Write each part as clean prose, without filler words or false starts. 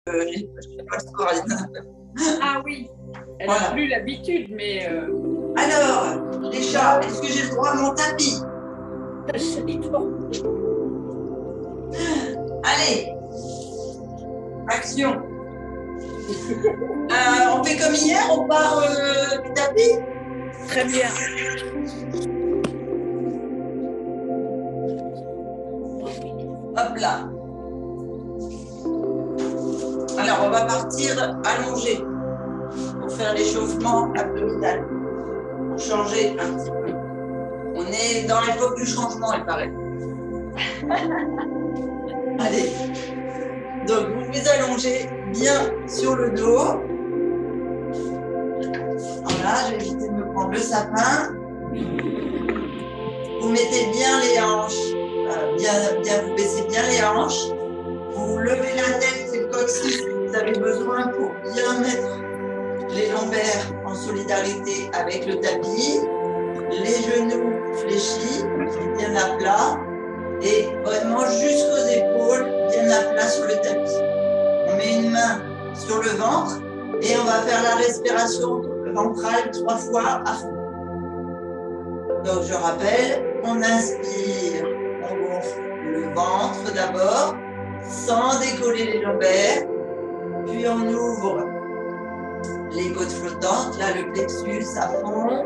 je sais pas le score. Ah oui, elle Voilà. n'a plus l'habitude, mais Alors, les chats, est-ce que j'ai le droit à mon tapis? dis-toi. Allez, action. On fait comme hier, on part du tapis? Très bien. Hop là. Alors, on va partir allongé pour faire l'échauffement abdominal, pour changer un petit peu. On est dans l'époque du changement, il paraît. Allez. Donc, vous vous allongez bien sur le dos. Voilà, j'ai évité de me prendre le sapin. Vous mettez bien les hanches, vous baissez bien les hanches. Vous levez la tête et le coccyx si vous avez besoin pour bien mettre les lombaires en solidarité avec le tapis. Les genoux fléchis, bien à plat. Et vraiment jusqu'aux épaules, bien à plat sur le tapis. On met une main sur le ventre et on va faire la respiration ventrale 3 fois à fond. Donc je rappelle, on inspire, on gonfle le ventre d'abord, sans décoller les lombaires, puis on ouvre les côtes flottantes, là le plexus à fond,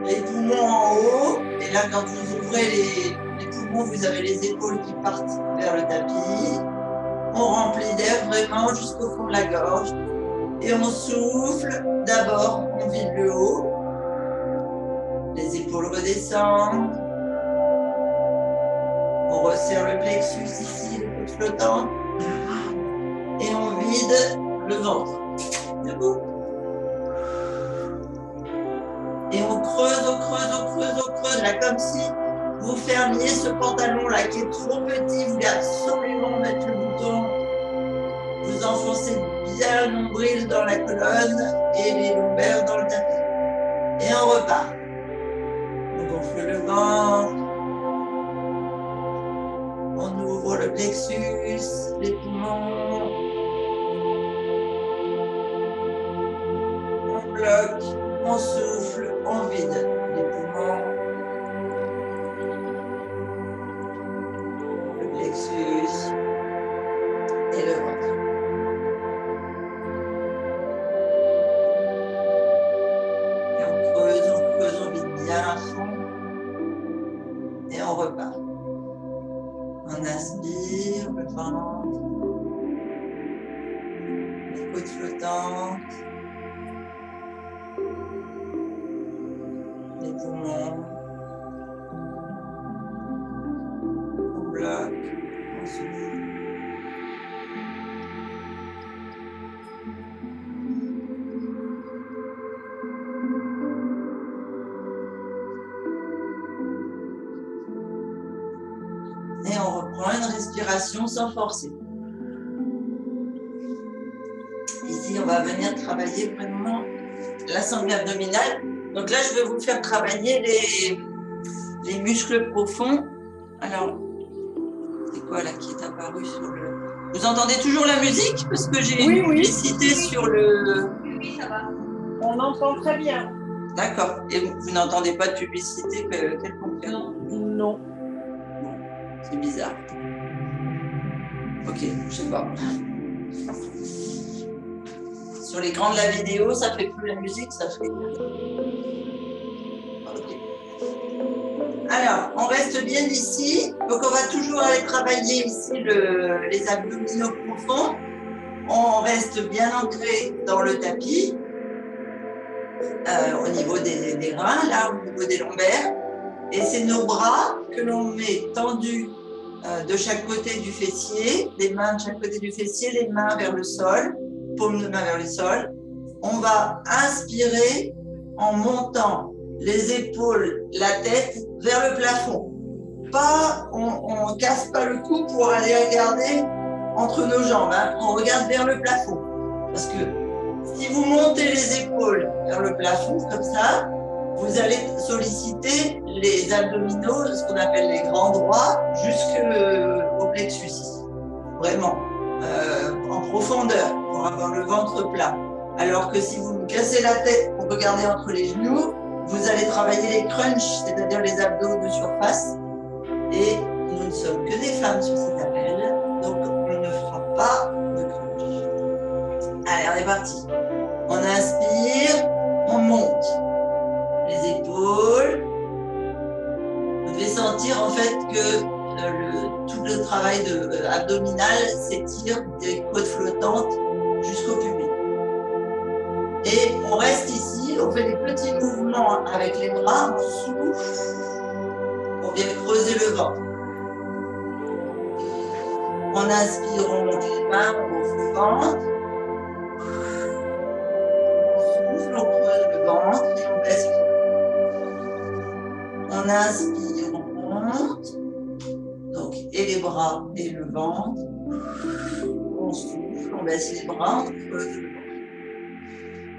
les poumons en haut, et là quand vous ouvrez les poumons, vous avez les épaules qui partent vers le tapis. On remplit d'air vraiment jusqu'au fond de la gorge. Et on souffle. D'abord, on vide le haut. Les épaules redescendent. On resserre le plexus ici, les côtes flottantes. Et on vide le ventre. Debout. Et on creuse, on creuse, on creuse, on creuse. Là, comme si vous fermiez ce pantalon-là qui est trop petit. Vous voulez absolument mettre le bouton. Vous enfoncez bien le nombril dans la colonne et les lombaires dans le tapis. Et on repart. On gonfle le ventre. On ouvre le plexus, les poumons. On bloque, on souffle, on vide les poumons. Le plexus et le ventre. On vide bien à fond et on repart. On inspire le ventre, les côtes flottantes, les poumons, on bloque, on souffle. Et on reprend une respiration sans forcer. Ici, on va venir travailler vraiment la sangle abdominale. Donc là, je vais vous faire travailler les muscles profonds. Alors, c'est quoi là qui est apparu sur le... Vous entendez toujours la musique? Parce que j'ai une publicité sur le... Oui, ça va. On entend très bien. D'accord. Et vous n'entendez pas de publicité quelconque? Non. C'est bizarre. Ok, je sais pas. Sur l'écran de la vidéo, ça fait plus la musique, ça fait... Ok. Alors, on reste bien ici. Donc, on va toujours aller travailler ici les abdominaux profonds. On reste bien ancré dans le tapis, au niveau des reins, là, au niveau des lombaires. Et c'est nos bras que l'on met tendus de chaque côté du fessier, les mains de chaque côté du fessier, les mains vers le sol, paume de main vers le sol. On va inspirer en montant les épaules, la tête vers le plafond. Pas, on ne casse pas le cou pour aller regarder entre nos jambes, hein. On regarde vers le plafond. Parce que si vous montez les épaules vers le plafond, comme ça, vous allez solliciter les abdominaux, ce qu'on appelle les grands droits, jusqu'au plexus. Vraiment. en profondeur pour avoir le ventre plat. Alors que si vous vous cassez la tête pour regarder entre les genoux, vous allez travailler les crunchs, c'est-à-dire les abdos de surface. Et nous ne sommes que des femmes sur cet appel, donc on ne fera pas de crunch. Allez, on est parti. On inspire, on monte les épaules. Vous devez sentir en fait que tout le travail abdominal s'étire des côtes flottantes jusqu'au pubis. Et on reste ici, on fait des petits mouvements avec les bras, on souffle, on vient creuser le ventre. On inspire, on monte les mains, on ouvre le ventre. On souffle, on creuse le ventre et on baisse. On inspire, on monte. Donc, et les bras et le ventre. On souffle, on baisse les bras, on creuse le ventre.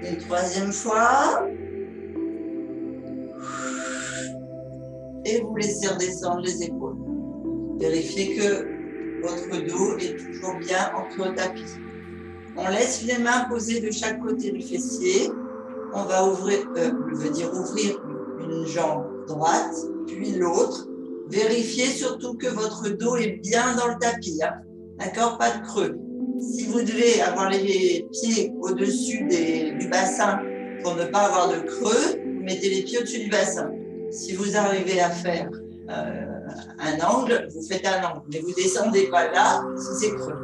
Et une troisième fois. Et vous laissez redescendre les épaules. Vérifiez que votre dos est toujours bien entre le tapis. On laisse les mains posées de chaque côté du fessier. On va ouvrir une jambe droite, puis l'autre. Vérifiez surtout que votre dos est bien dans le tapis. Hein. D'accord? Pas de creux. Si vous devez avoir les pieds au-dessus du bassin pour ne pas avoir de creux, vous mettez les pieds au-dessus du bassin. Si vous arrivez à faire un angle, vous faites un angle. Mais vous ne descendez pas là si c'est creux.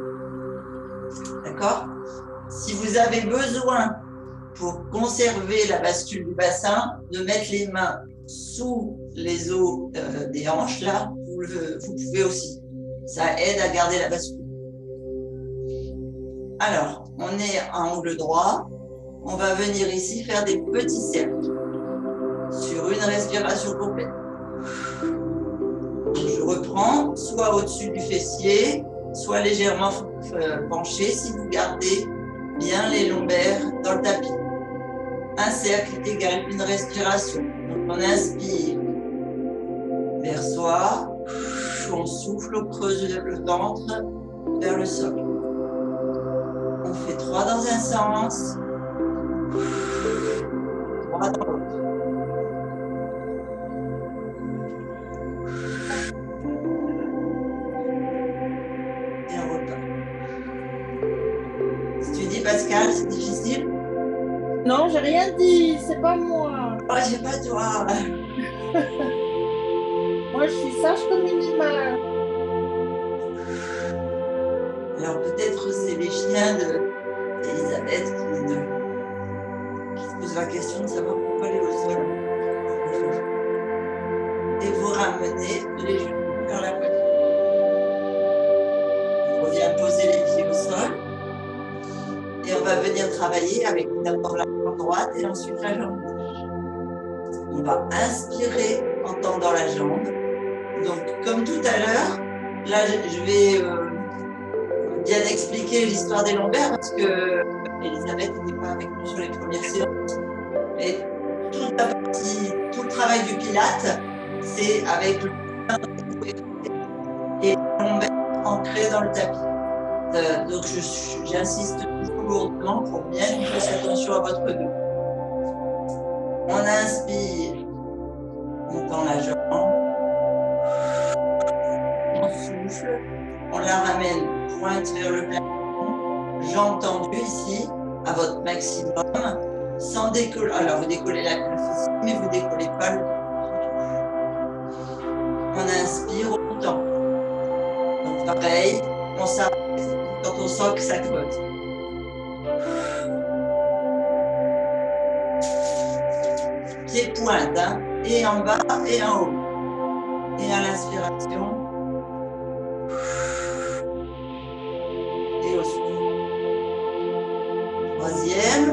D'accord? Si vous avez besoin, pour conserver la bascule du bassin, de mettre les mains sous les os des hanches, là, vous pouvez aussi. Ça aide à garder la bascule. Alors, on est à angle droit. On va venir ici faire des petits cercles sur une respiration complète. Donc, je reprends soit au-dessus du fessier, soit légèrement penché si vous gardez bien les lombaires dans le tapis. Un cercle égale une respiration. Donc, on inspire vers soi, on souffle, on creuse le ventre vers le sol. On fait 3 dans un sens, 3 dans l'autre. Et on repart. Si tu dis Pascal, c'est difficile? Non, j'ai rien dit, c'est pas moi. Oh, j'ai pas de doigt. Moi, je suis sage comme une image. Alors peut-être c'est les chiens d'Elisabeth qui se posent la question de savoir pourquoi elle est au sol. Et vous ramenez les genoux vers la poitrine. On revient poser les pieds au sol. Et on va venir travailler avec d'abord la jambe droite et ensuite la jambe gauche. On va inspirer en tendant la jambe. Donc comme tout à l'heure, là je vais bien expliquer l'histoire des lombaires parce que Elisabeth n'était pas avec nous sur les premières séances. Et toute la partie, tout le travail du pilate, c'est avec le et les lombaires ancrés dans le tapis. Donc j'insiste toujours lourdement pour bien que vous fassiez attention à votre dos. On inspire, on tend la jambe, on souffle, on la ramène pointe vers le plafond, jambe tendue ici à votre maximum, sans décoller. Alors vous décollez la cuisse ici, mais vous ne décollez pas le dos. On inspire, on tend. Donc pareil, on s'arrête quand on sent que ça creuse. Pied pointe, hein, et en bas et en haut. Et à l'inspiration. Et au souffle. Troisième.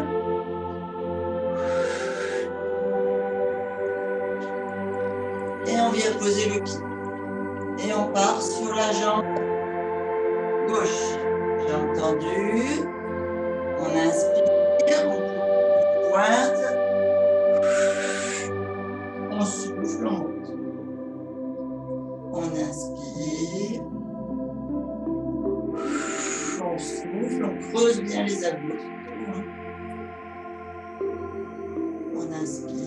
Et on vient poser le pied. Et on part sur la jambe gauche. Jambe tendue. On inspire, on pointe. On souffle, on monte. On inspire. On bien les abdos. On inspire.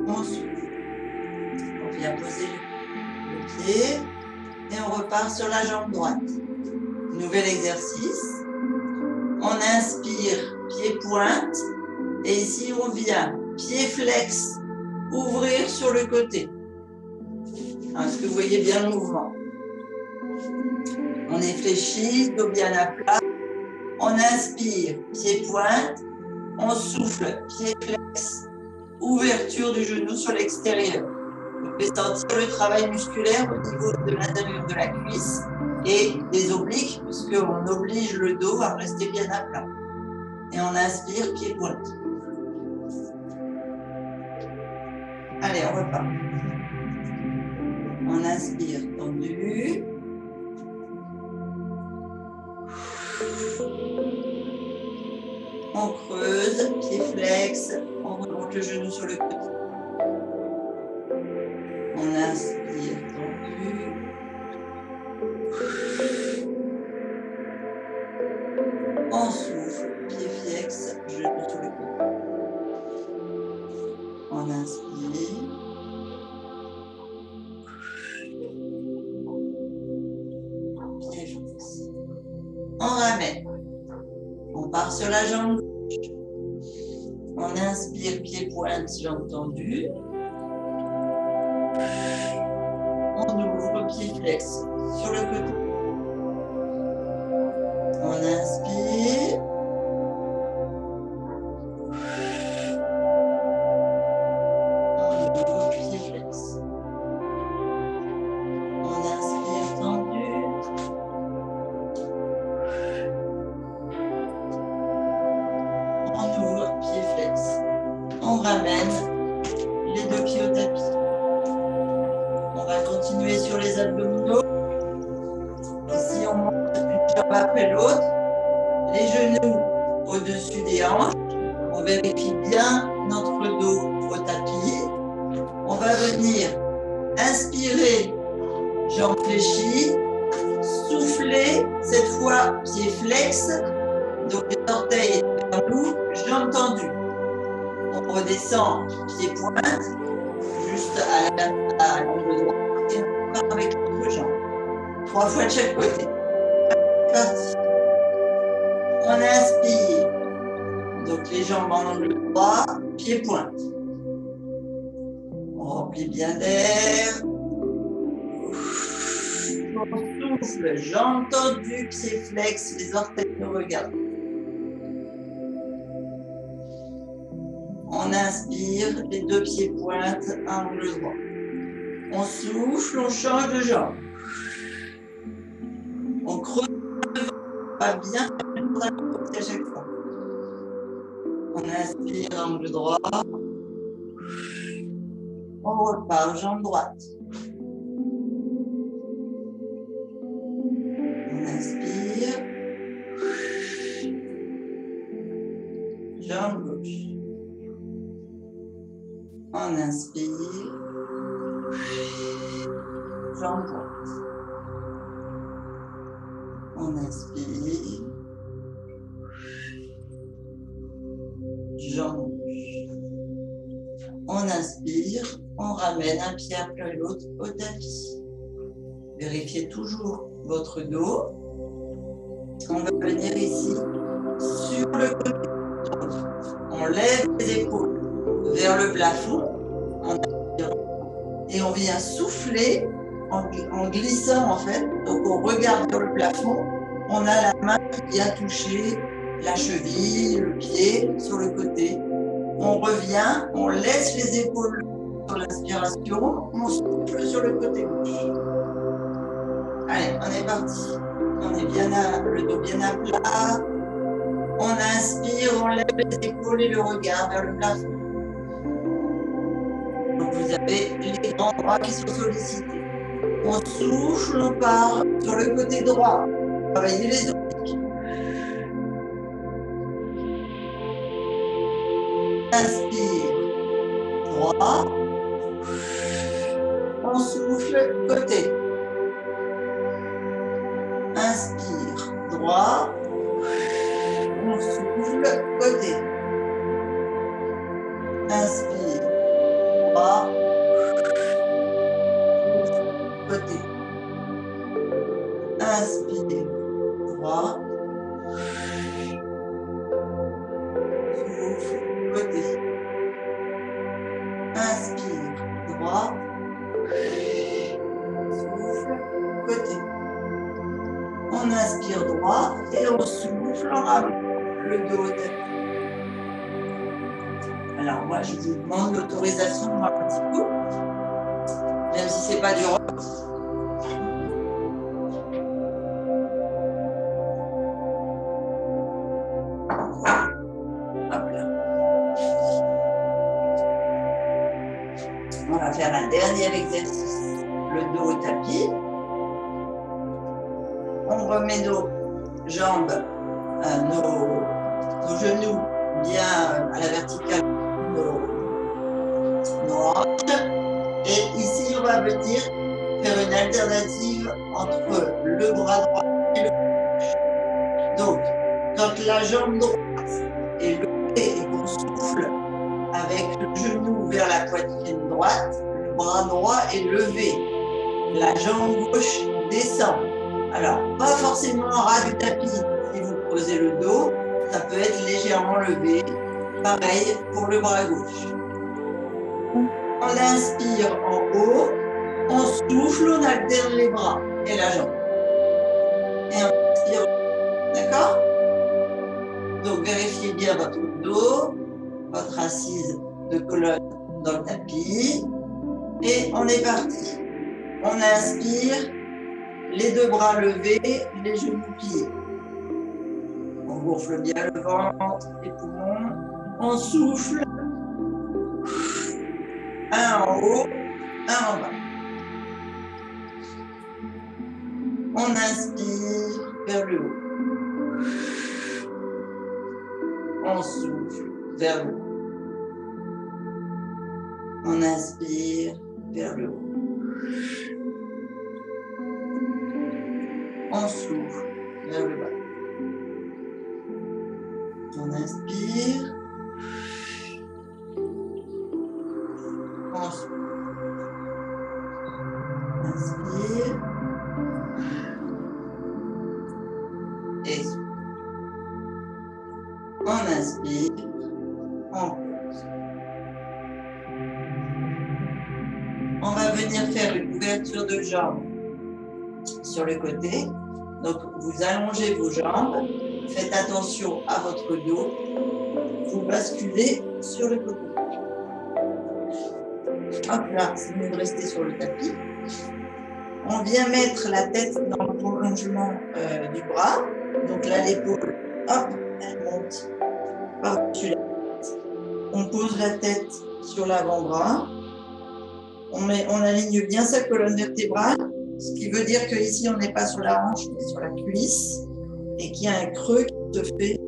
On souffle. On vient poser le pied et on repart sur la jambe droite. Nouvel exercice. On inspire, pied pointe. Et ici, on vient, pied flex, ouvrir sur le côté. Est-ce que vous voyez bien le mouvement? On est fléchi, dos bien à plat. On inspire, pied pointe. On souffle, pied flex, ouverture du genou sur l'extérieur. Vous pouvez sentir le travail musculaire au niveau de l'intérieur de la cuisse et des obliques, puisqu'on oblige le dos à rester bien à plat. Et on inspire, pied pointe. Allez, on repart. On inspire, tendu. On creuse, pied flex, on remonte le genou sur le côté. On inspire, tendu. On souffle, pied flex, genou sur le côté. On inspire. Pied flex. On ramène. On part sur la jambe gauche. On inspire, pied pointe, jambe tendue. On ouvre, pied flex sur le côté. On inspire. On ouvre, pied flex. On inspire, tendu. On ouvre, pied flex. On ramène les deux pieds au tapis. On va continuer sur les abdominaux. Ici, on monte une jambe après l'autre. Les genoux au-dessus des hanches. On vérifie bien notre dos au tapis. On va venir inspirer, jambes fléchies. Souffler, cette fois, pied flex. Donc les orteils vers nous, jambes tendues. On redescend, pied pointe, juste à l'angle droit. Et on part avec l'autre jambe. 3 fois de chaque côté. Parti. On inspire. Donc les jambes en angle droit, pied pointe. On remplit bien d'air. On souffle, jambes tendues, pied flex, les orteils nous regardent. On inspire, les deux pieds pointes, angle droit. On souffle, on change de jambe. On creuse pas bien à chaque fois. On inspire, angle droit. On repart, jambe droite. On inspire. Jambe gauche. On inspire. Jambe droite. On inspire. Jambe gauche. On inspire. On ramène un pied après l'autre au tapis. Vérifiez toujours votre dos. On va venir ici sur le côté. Donc, on lève les épaules vers le plafond et on vient souffler en glissant en fait. Donc on regarde vers le plafond, on a la main qui vient toucher la cheville, le pied sur le côté. On revient, on laisse les épaules sur l'inspiration, on souffle sur le côté gauche. Allez, on est parti. On est bien le dos bien à plat. On inspire, on lève les épaules et le regard vers le plafond. Donc vous avez les grands bras qui sont sollicités. On souffle, on part sur le côté droit. Travaillez les obliques. Inspire, droit. On souffle, côté. Inspire, droit. On souffle, côté. Inspire, droit. Souffle, côté. Inspire, droit. Souffle, côté. Inspire, droit. Souffle, côté. On inspire droit et on souffle en ramenant le dos au tapis. Alors moi, je vous demande l'autorisation un petit coup, même si c'est pas du rock. Hop là. On va faire un dernier exercice, le dos au tapis. On remet nos jambes, nos genoux bien à la verticale, nos hanches. Et ici, on va venir faire une alternative entre le bras droit et le gauche. Donc, quand la jambe droite est levée et qu'on souffle avec le genou vers la poitrine droite, le bras droit est levé. La jambe gauche descend. Alors, pas forcément en ras du tapis si vous posez le dos, ça peut être légèrement levé. Pareil pour le bras gauche. On inspire en haut, on souffle, on alterne les bras et la jambe. Et on inspire, d'accord? Donc, vérifiez bien votre dos, votre assise de colonne dans le tapis. Et on est parti. On inspire. Les deux bras levés, les genoux pliés. On gonfle bien le ventre, les poumons. On souffle. Un en haut, un en bas. On inspire vers le haut. On souffle vers le haut. On inspire vers le haut. On souffle vers le bas. On inspire. On souffle. Inspire. Et souffle. On inspire. On pose. On va venir faire une ouverture de jambes sur le côté. Donc, vous allongez vos jambes, faites attention à votre dos, vous basculez sur le côté. Hop là, c'est mieux de rester sur le tapis. On vient mettre la tête dans le prolongement du bras. Donc là, l'épaule, hop, elle monte par-dessus la tête. On pose la tête sur l'avant-bras. On aligne bien sa colonne vertébrale. Ce qui veut dire qu'ici, on n'est pas sur la hanche, mais sur la cuisse, et qu'il y a un creux qui se fait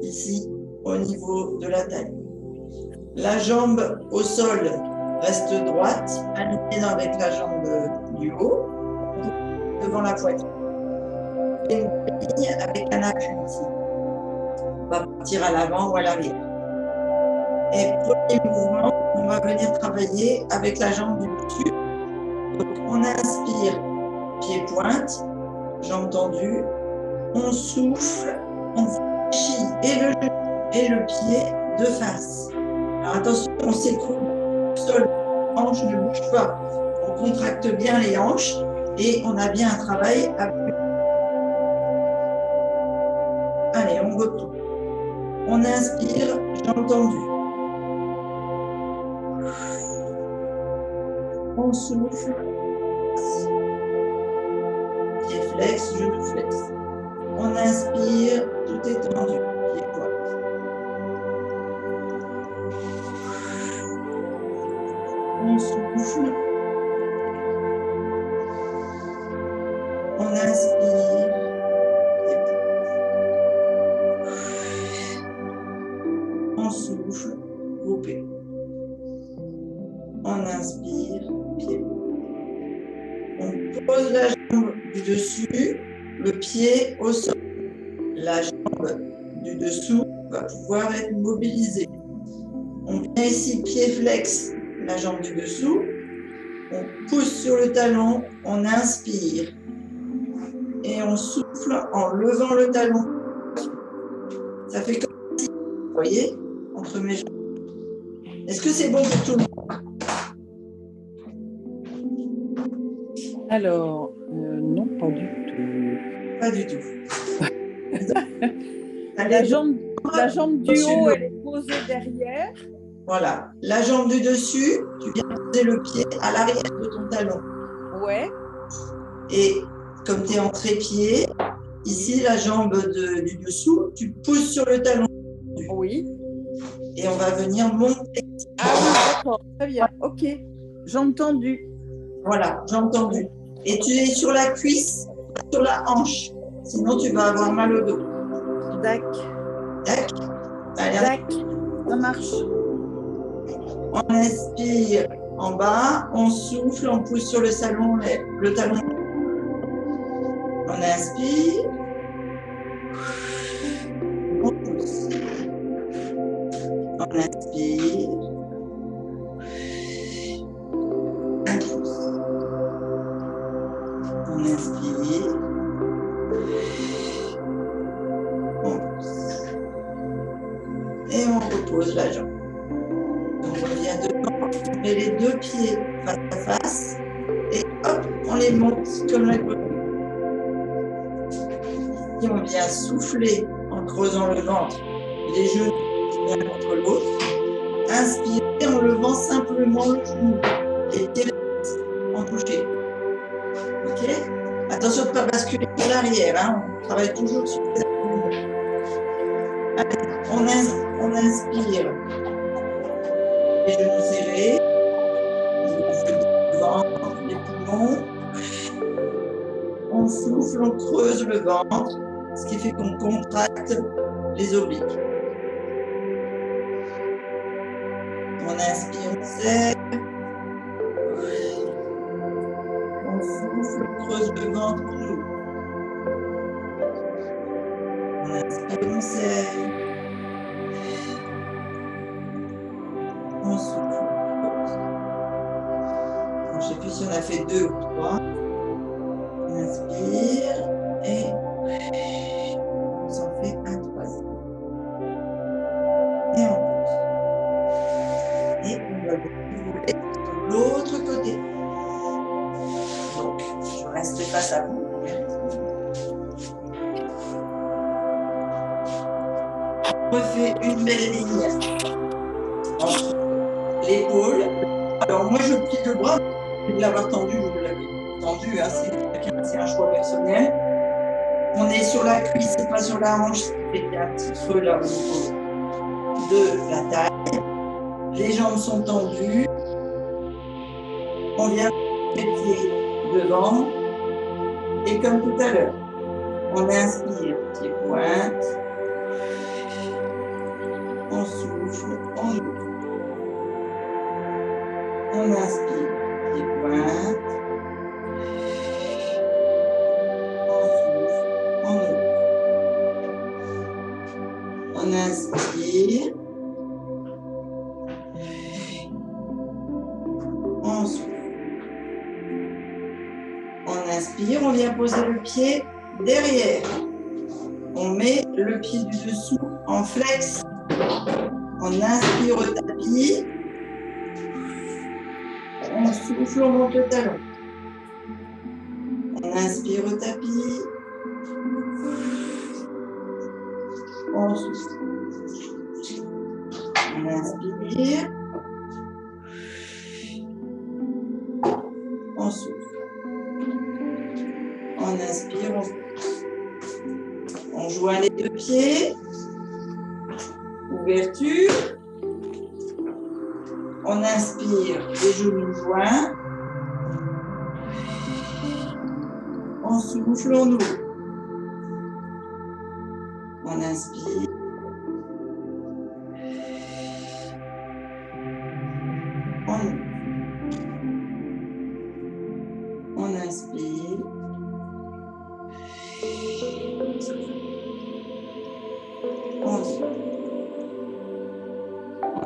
ici, au niveau de la taille. La jambe au sol reste droite, alignée avec la jambe du haut, devant la poitrine. Et une ligne avec un appui ici. On va partir à l'avant ou à l'arrière. Et premier mouvement, on va venir travailler avec la jambe du dessus. Donc, on inspire, pied pointe, jambe tendue. On souffle, on fléchit et le genou et le pied de face. Alors attention, on s'écroule au sol, les hanches ne bougent pas. On contracte bien les hanches et on a bien un travail à... Allez, on retourne. On inspire, jambe tendue. On souffle. Pied flex, genou flex. On inspire, tout est tendu. Pied pointe. On souffle. On inspire. Pied pointe. On souffle. Groupé. On inspire. Pied. On pose la jambe du dessus, le pied au sol. La jambe du dessous va pouvoir être mobilisée. On vient ici, pied flex, la jambe du dessous. On pousse sur le talon, on inspire. Et on souffle en levant le talon. Ça fait comme si, vous voyez, entre mes jambes. Est-ce que c'est bon pour tout le monde? Alors, non, pas du tout. Pas du tout. La jambe du haut, elle est posée derrière. Voilà. La jambe du dessus, tu viens poser le pied à l'arrière de ton talon. Ouais. Et comme tu es en trépied, ici, la jambe du dessous, tu pousses sur le talon. Oui. Et on va venir monter. Ah oui, d'accord. Très bien. Ok. Jambe tendue. Voilà, jambe tendue. Et tu es sur la cuisse, sur la hanche. Sinon, tu vas avoir mal au dos. D'accord. Tac. Allez, D'accord. Ça marche. on inspire en bas, on souffle, on pousse sur le talon. On inspire. On pousse. On inspire. On pousse. On inspire. On pousse. Et on repose la jambe. On revient devant, on met les deux pieds face à face et hop, on les monte comme la grenouille. Ici, on vient souffler en creusant le ventre, les genoux l'un contre l'autre. Inspirez en levant simplement le genou, les pieds en toucher. Ok? Attention de ne pas basculer vers l'arrière, hein? On travaille toujours sur les abdominaux. Allez, on inspire. Les genoux serrés, le ventre, les poumons. On souffle, on creuse le ventre, ce qui fait qu'on contracte les obliques. On inspire, on serre. On souffle, on creuse le ventre, on ouvre. On inspire, on serre. On souffle, on creuse. Je ne sais plus si on a fait 2 ou 3. On inspire et on s'en fait un troisième. Et on pose. Et on va rouler de l'autre côté. Donc, je reste face à vous. On refait une belle ligne entre l'épaule. Alors, moi, je plie le bras. De l'avoir tendu, vous l'avez tendu, hein, c'est un choix personnel. On est sur la cuisse et pas sur la hanche, ce qui fait qu'il y a un petit creux là au niveau de la taille. Les jambes sont tendues. On vient mettre les pieds devant. Et comme tout à l'heure, on inspire, pied pointe. On souffle, on ouvre. On inspire, pied pointe. On souffle, on ouvre. On inspire. On souffle. On inspire, on vient poser le pied derrière. On met le pied du dessous en flex. On inspire au tapis. On souffle, on monte le talon. On inspire au tapis. On souffle. On inspire. On souffle. On inspire, on souffle. On joint les deux pieds. Ouverture. On inspire, les genoux joints. On souffle, on ouvre. On inspire. On ouvre. On inspire.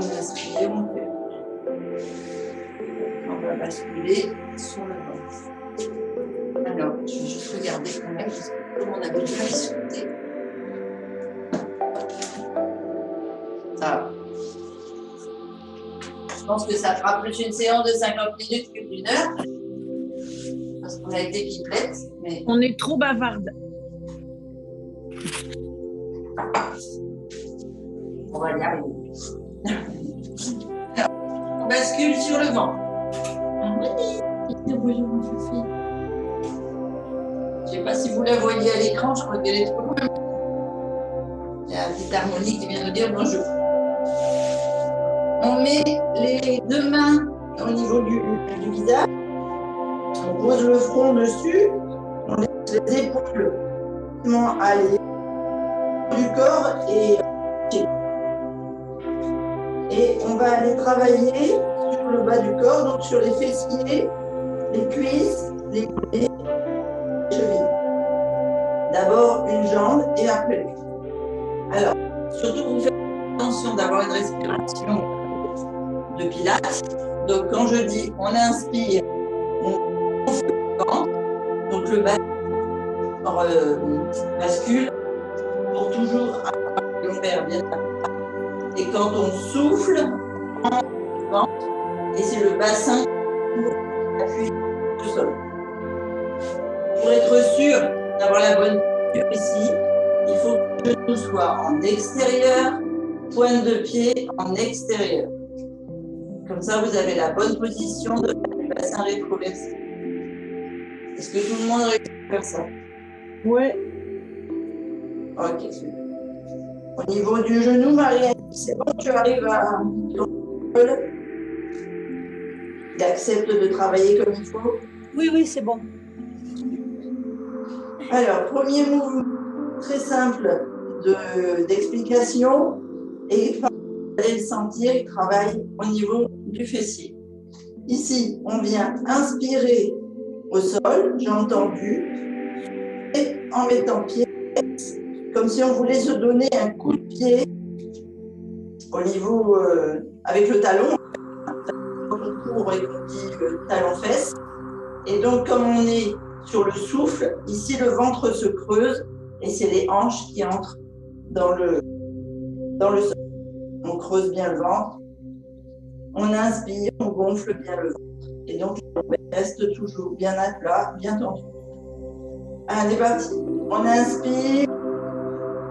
On inspire, on fait. On va basculer sur le ventre. Alors, je vais juste regarder quand même, comme on avait déjà discuté. Ça va. Je pense que ça fera plus une séance de 50 minutes que d'une heure. Parce qu'on a été pipelette. Mais... On est trop bavarde. On va y arriver. Alors, on bascule sur le ventre. Je ne sais pas si vous la voyez à l'écran, je crois qu'elle est trop loin. Il y a un petit harmonique qui vient de dire bonjour. On met les deux mains au niveau du visage. On pose le front dessus. On laisse les épaules aller du corps et on va aller travailler sur le bas du corps, donc sur les fessiers, les cuisses, les mollets, les chevilles. D'abord une jambe et après l'autre. Alors, surtout vous faites attention d'avoir une respiration de pilates. Donc quand je dis on inspire, on gonfle le ventre, donc le bas bascule pour toujours avoir le lombaire bien. Et quand on souffle, on ventre et c'est le bassin pour appuyer sur le sol. Pour être sûr d'avoir la bonne posture ici, il faut que le genou soit en extérieur, pointe de pied en extérieur. Comme ça, vous avez la bonne position du bassin rétroversé. Est-ce que tout le monde réussit à faire ça? Ouais. Ok, super. Au niveau du genou, Marie, c'est bon, tu arrives à il accepte de travailler comme il faut. Oui, c'est bon. Alors, premier mouvement très simple d'explication et vous allez le sentir, il travaille au niveau du fessier. Ici, on vient inspirer au sol, j'ai entendu, et en mettant pied, comme si on voulait se donner un coup de pied au niveau, avec le talon, on court et on dit le talon-fesse. Et donc, comme on est sur le souffle, ici le ventre se creuse et c'est les hanches qui entrent dans le sol. On creuse bien le ventre, on inspire, on gonfle bien le ventre. Et donc, on reste toujours bien à plat, bien tendu. Allez, parti. On inspire,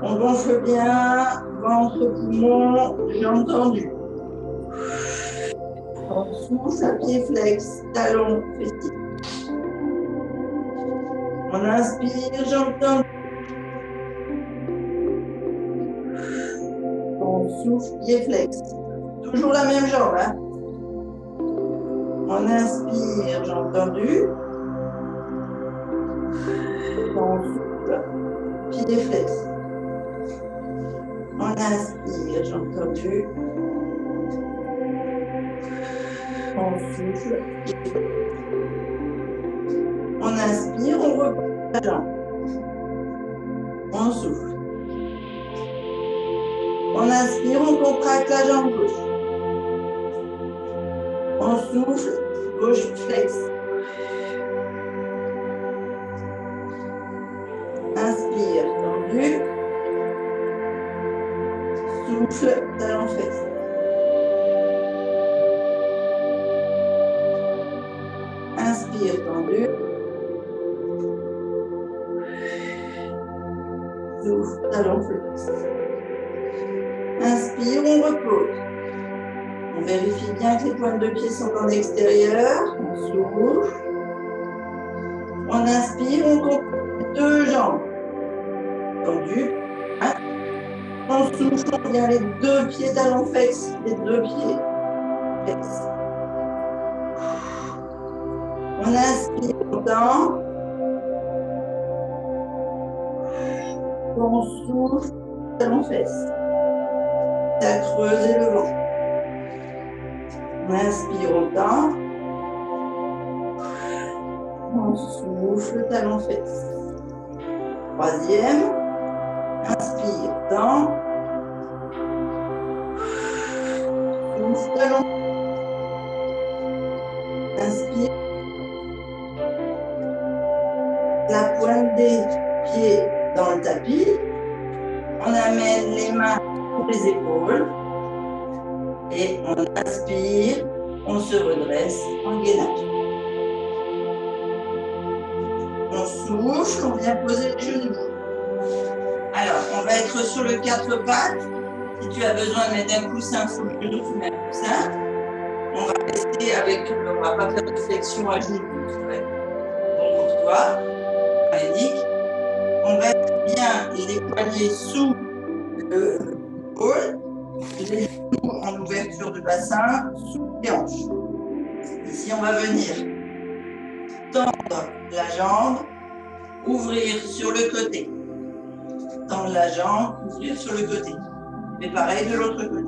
on gonfle bien, ventre, poumon, jambes tendues. On souffle, pied flex, talon, fessier. On inspire, jambes tendues. On souffle, pied flex. Toujours la même jambe, hein. On inspire, jambes tendues. On souffle, pied flex. On inspire, jambes tendues. On souffle. On inspire, on repose la jambe. On souffle. On inspire, on contracte la jambe gauche. On souffle, gauche flex. Inspire, tendu. Souffle, talon fesse. Inspire, tendu. Souffle, talon flex. Inspire, on repose. On vérifie bien que les pointes de pied sont en extérieur. On souffle. On inspire, on compte les deux jambes. Tendues. On souffle, on vient les deux pieds talons flex. Les deux pieds flex. On inspire longtemps. On souffle, talons fesses. À creuser le ventre. On inspire autant. On souffle, talon fesse. Troisième. Inspire, temps. pointe des pieds dans le tapis. On amène les mains sur les épaules. Et on inspire, on se redresse en gainage. On souffle, on vient poser les genoux. Alors, on va être sur le 4 pattes. Si tu as besoin de mettre un coussin sur le genou, tu mets un coussin. On va rester avec, on ne va pas faire de flexion à genoux. Ça va être bon pour toi. Magnifique. On va mettre bien les poignets sous le haut. Les genoux en ouverture de bassin, sous les hanches. Ici, on va venir tendre la jambe, ouvrir sur le côté. Tendre la jambe, ouvrir sur le côté. Et pareil de l'autre côté.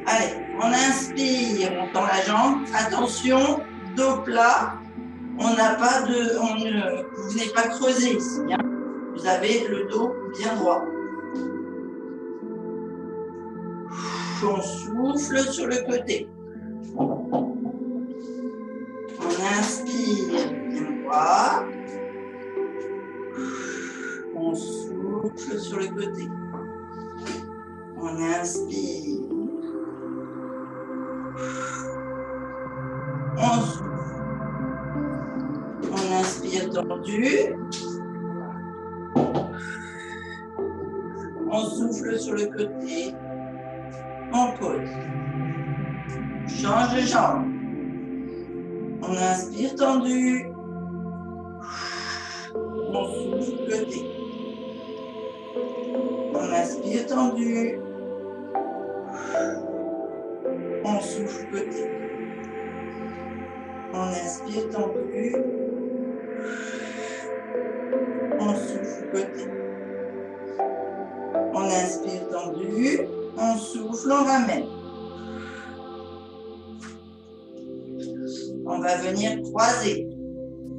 Allez, on inspire, on tend la jambe. Attention, dos plat. On n'a pas de, vous venez pas creuser ici. Hein. Vous avez le dos bien droit. On souffle sur le côté. On inspire bien droit. On souffle sur le côté. On inspire. On souffle. On inspire tendu. On souffle sur le côté. On pose. Change de jambe. On inspire tendu. On souffle côté. On inspire tendu. On souffle côté. On inspire tendu. On souffle côté. On inspire tendu. On souffle, on ramène. On va venir croiser.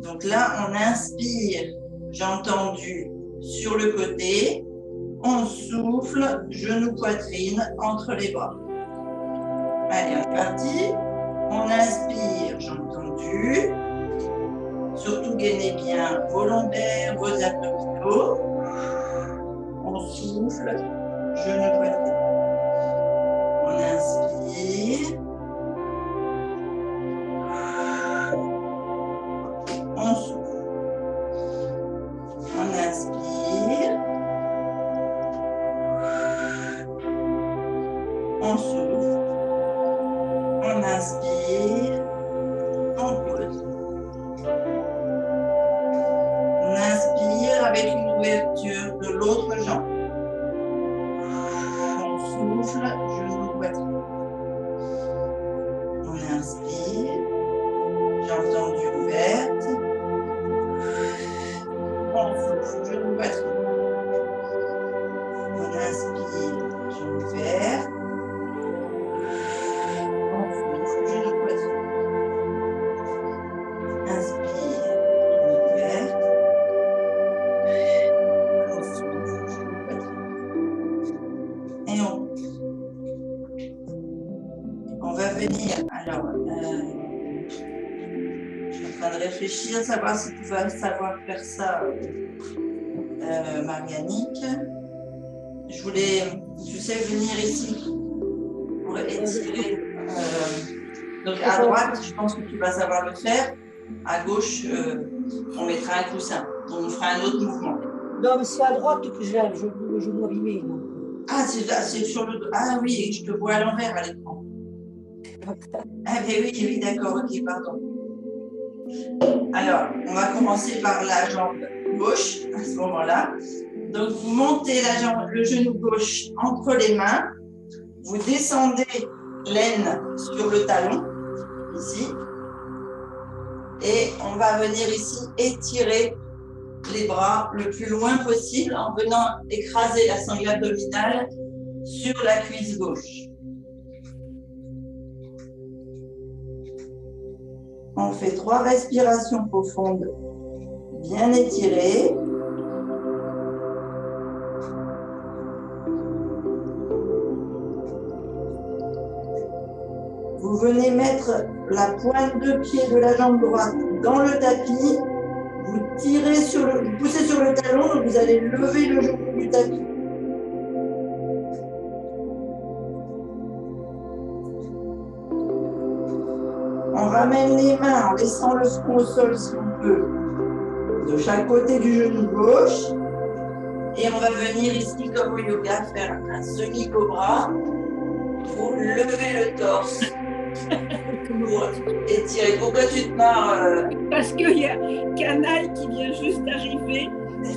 Donc là, on inspire, jambes tendues sur le côté. On souffle, genou, poitrine, entre les bras. Allez, on est parti. On inspire, jambes tendues. Surtout gainez bien vos lombaires, vos abdominaux. On souffle, genou, poitrine. On inspire. On souffle. On inspire. On souffle. On inspire. On pose. On inspire avec une ouverture de l'autre jambe. On souffle, genou, poitrine. On inspire. Jambes tendues ouvertes. On souffle, genou, poitrine. On inspire, jambes ouvertes. On souffle, genou, poitrine. Inspire, jambes ouvertes. On souffle, genou, poitrine. Et on va venir. Alors, je suis en train de réfléchir, savoir si tu vas savoir faire ça, Marianique. Je voulais, tu sais, venir ici pour étirer. Donc à droite, je pense que tu vas savoir le faire. À gauche, on mettra un coussin. On fera un autre mouvement. Non, mais c'est à droite que j'ai le genou abîmé. Ah, c'est sur le dos. Ah oui, je te vois à l'envers à l'écran. Ah mais oui, oui, d'accord, ok, pardon. Alors, on va commencer par la jambe gauche à ce moment-là. Donc, vous montez la jambe, le genou gauche entre les mains. Vous descendez l'aine sur le talon, ici. Et on va venir ici étirer les bras le plus loin possible en venant écraser la sangle abdominale sur la cuisse gauche. On fait 3 respirations profondes, bien étirées. Vous venez mettre la pointe de pied de la jambe droite dans le tapis. Vous tirez vous poussez sur le talon, donc vous allez lever le genou du tapis. On ramène les mains en laissant le front au sol si on peut, de chaque côté du genou gauche. Et on va venir ici, comme au yoga, faire un semi-cobra pour lever le torse. Pour étirer. Pourquoi tu te marres Parce qu'il y a Canal qui vient juste d'arriver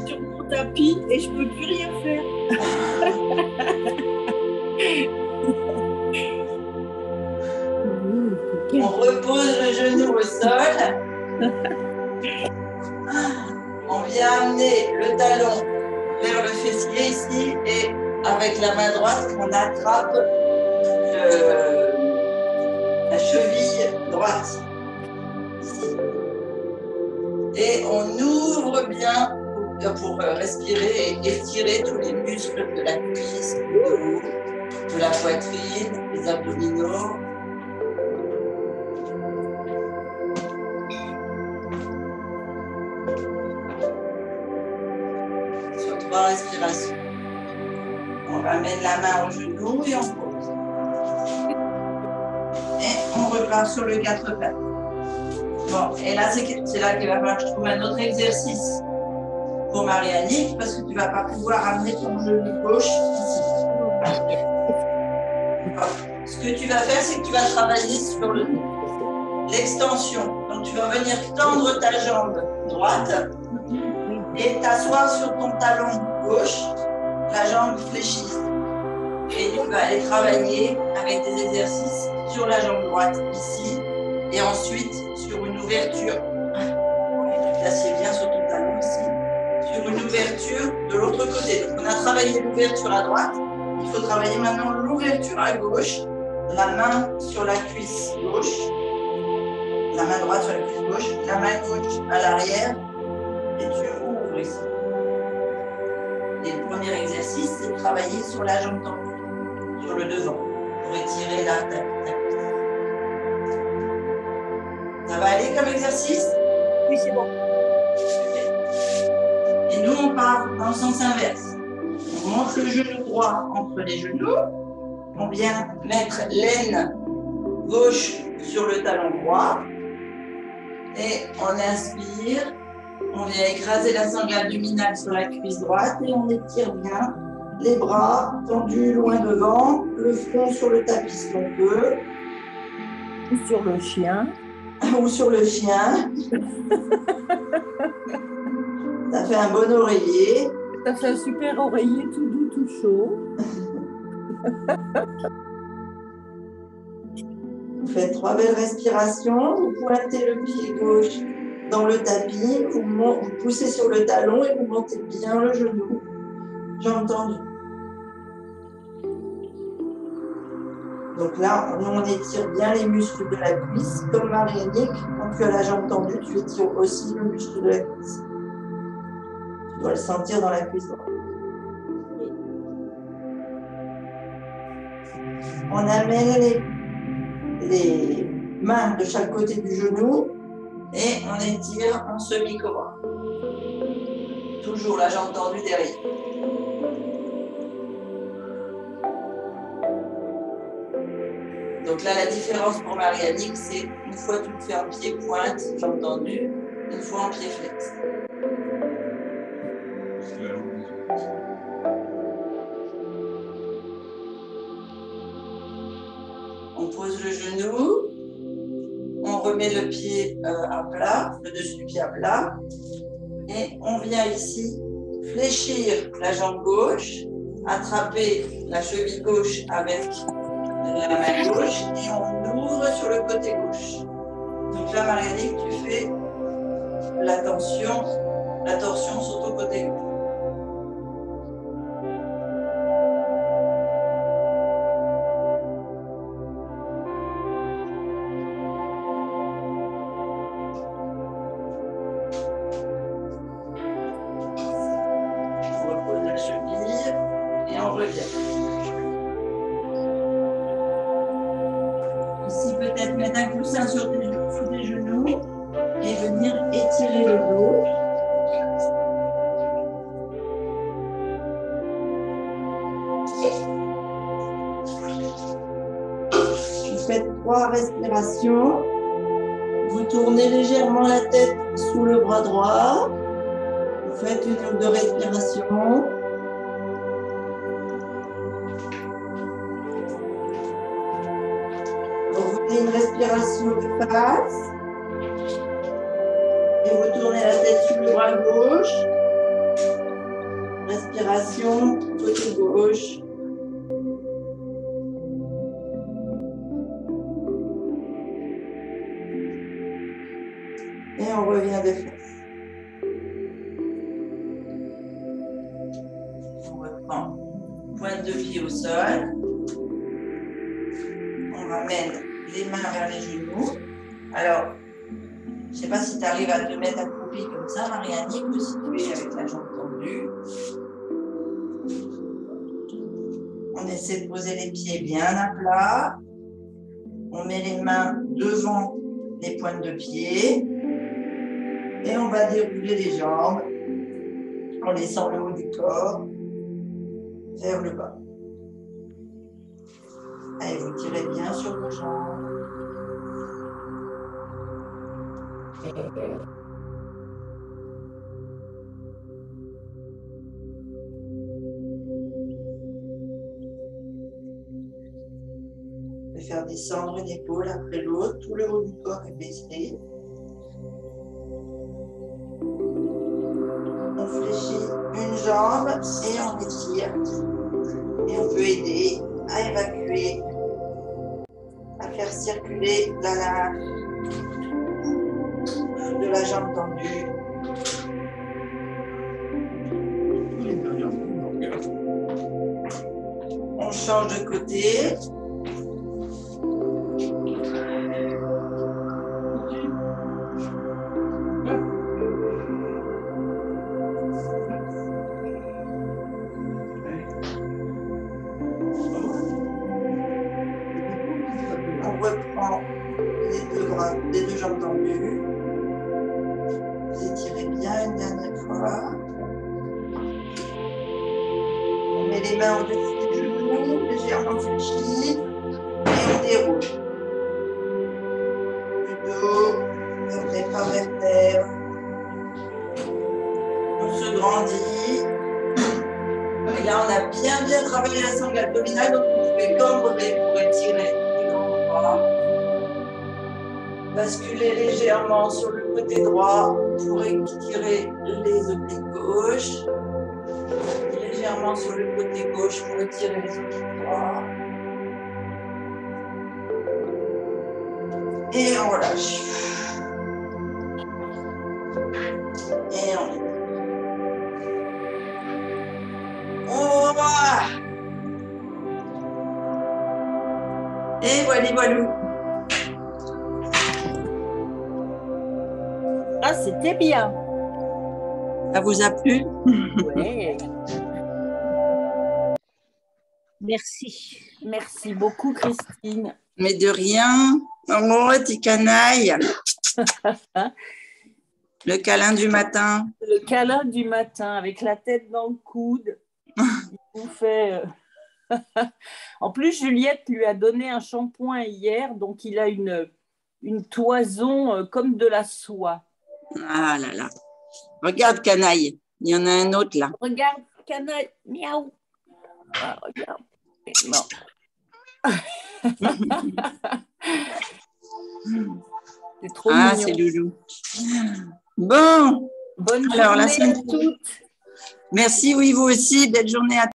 sur mon tapis et je ne peux plus rien faire. On repose le genou au sol. On vient amener le talon vers le fessier ici et avec la main droite, on attrape la cheville droite. Ici. Et on ouvre bien pour respirer et étirer tous les muscles de la cuisse, du dos, de la poitrine, les abdominaux. Sur 3 respirations. On ramène la main au genou et on pose. Et on repart sur le 4 pattes. Bon, et là, c'est là qu'il va falloir que je trouve un autre exercice pour Marie-Annick, parce que tu ne vas pas pouvoir amener ton genou gauche ici. Ce que tu vas faire, c'est que tu vas travailler sur l'extension. Donc, tu vas venir tendre ta jambe droite et t'asseoir sur ton talon gauche, la jambe fléchie. Et tu vas aller travailler avec des exercices sur la jambe droite ici et ensuite sur une ouverture. Tu t'assieds bien sur ton talon ici, sur une ouverture de l'autre côté. Donc on a travaillé l'ouverture à droite, il faut travailler maintenant l'ouverture à gauche, la main sur la cuisse gauche, la main droite sur la cuisse gauche, la main gauche à l'arrière et tu ouvres ici. Et le premier exercice, c'est de travailler sur la jambe tendue, sur le devant, pour étirer ta cuisse. Ça va aller comme exercice? Oui, c'est bon. Et nous, on part dans le sens inverse. On monte le genou droit entre les genoux. On vient mettre l'aine gauche sur le talon droit. Et on inspire. On vient écraser la sangle abdominale sur la cuisse droite et on étire bien les bras tendus loin devant, le front sur le tapis si on peut. Ou sur le chien. Ou sur le chien. Ça fait un bon oreiller. Ça fait un super oreiller tout doux, tout chaud. Vous faites 3 belles respirations. Vous pointez le pied gauche dans le tapis. Vous poussez sur le talon et vous montez bien le genou. J'ai entendu. Donc là, on étire bien les muscles de la cuisse. Comme Marie-Annick, quand tu as la jambe tendue, tu étires aussi le muscle de la cuisse. Tu dois le sentir dans la cuisse droite. On amène les mains de chaque côté du genou et on étire en semi-cobra. Toujours la jambe tendue derrière. Donc là, la différence pour Marie-Annick, c'est une fois tu le fais en pied pointe, jambe tendue, une fois en pied flex. On pose le genou, on remet le pied à plat, le dessus du pied à plat, et on vient ici fléchir la jambe gauche, attraper la cheville gauche avec la main gauche et on ouvre sur le côté gauche. Donc là, Marie-Annick, tu fais la torsion sur ton côté gauche. On repose la cheville et on revient. Ici, peut-être mettre un coussin sous tes genoux et venir étirer le dos. faites 3 respirations. Vous tournez légèrement la tête sous le bras droit. Vous faites 1 ou 2 respirations. Vous faites une respiration de face. Et vous tournez la tête sous le bras gauche. Respiration, côté gauche. Et on revient de face. On reprend pointe de pied au sol. On ramène les mains vers les genoux. Alors, je ne sais pas si tu arrives à te mettre accroupi comme ça, Marianne, ou si tu es avec la jambe tendue. On essaie de poser les pieds bien à plat. On met les mains devant les pointes de pied. Et on va dérouler les jambes en laissant le haut du corps vers le bas. Allez, vous tirez bien sur vos jambes. Vous pouvez faire descendre une épaule après l'autre, tout le haut du corps est baissé. On fléchit une jambe et on étire. Et on peut aider à évacuer, à faire circuler la lymphe de la jambe tendue. On change de côté. On reprend les deux jambes tendues. Vous étirez bien une dernière fois. On met les mains au-dessus des genoux, légèrement fléchis, et on déroule. Du dos, vertèbre par vertèbre. On se grandit. Et là, on a bien travaillé la sangle abdominale, donc vous pouvez cambrer pour étirer les grands bras. Basculer légèrement sur le côté droit pour étirer les obliques gauches. Légèrement sur le côté gauche pour étirer les obliques droits. Et on relâche. Et on étire. Et voilà, voilà. Ah, c'était bien. Ça vous a plu? Ouais. Merci. Merci beaucoup, Christine. Mais de rien. Oh, petit canaille. Le câlin du matin. Le câlin du matin avec la tête dans le coude. Il vous fait... En plus, Juliette lui a donné un shampoing hier, donc il a une toison comme de la soie. Ah là là. Regarde, canaille. Il y en a un autre là. Regarde, canaille. Miaou. Ah, regarde. Non. C'est trop mignon. C'est loulou. Bon. Bonne alors, journée la semaine à toutes. Merci, oui, vous aussi. Belle journée à